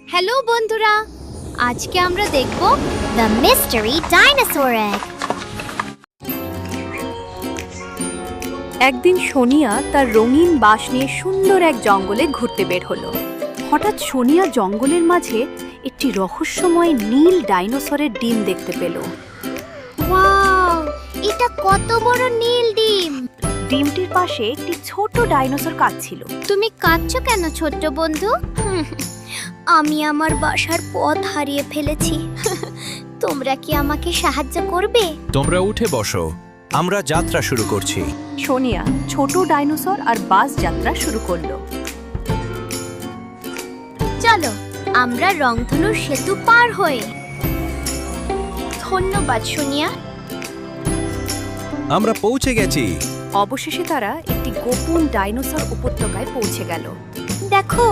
Hello বন্ধুরা, আজকে আমরা দেখব দ্য মিস্টারি ডাইনোসর এগ। একদিন সোনিয়া তার রঙিন বাঁশ নিয়ে সুন্দর এক জঙ্গলে ঘুরতে বের হলো। হঠাৎ সোনিয়া জঙ্গলের মাঝে একটি রহস্যময় নীল ডাইনোসরের ডিম দেখতে পেল। ওয়াও, এটা কত বড় নীল ডিম! ডিমটির পাশে একটি ছোট ডাইনোসর কাঁদছিল। তুমি কাঁদছো কেন ছোট্ট বন্ধু? আমি আমার বাসার পথ হারিয়ে ফেলেছি। তোমরা কি আমাকে সাহায্য করবে? তোমরা উঠে বসো, আমরা যাত্রা শুরু করছি। সোনিয়া ছোট ডাইনোসর আর বাস যাত্রা শুরু করলো। চলো আমরা রংধনুর সেতু পার হই। ধন্যবাদ সোনিয়া। আমরা পৌঁছে গেছি। অবশেষে তারা একটি গোপন ডাইনোসর উপত্যকায় পৌঁছে গেল। দেখো,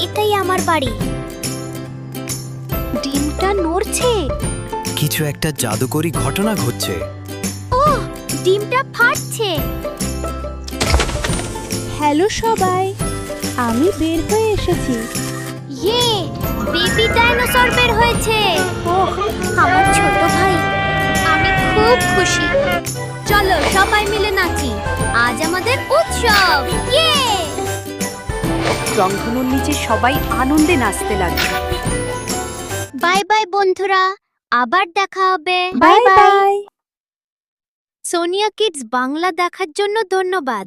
এটাই আমার বাড়ি। ডিমটা নড়ছে। কিছু একটা জাদুকরী ঘটনা ঘটছে। ডিমটা ফাটছে। হ্যালো সবাই, আমি বের হয়ে এসেছি। ইয়ে, বেবি ডাইনোসর বের হয়েছে। আমার ছোট ভাই, আমি খুব খুশি। চলো সবাই মিলে নাচি, আজ আমাদের উৎসব। ইয়ে! রংধনুর নিচে সবাই আনন্দে নাচতে লাগলো। বাই বাই বন্ধুরা, আবার দেখা হবে। Bye bye. Sonia kids Bangla দেখার জন্য ধন্যবাদ।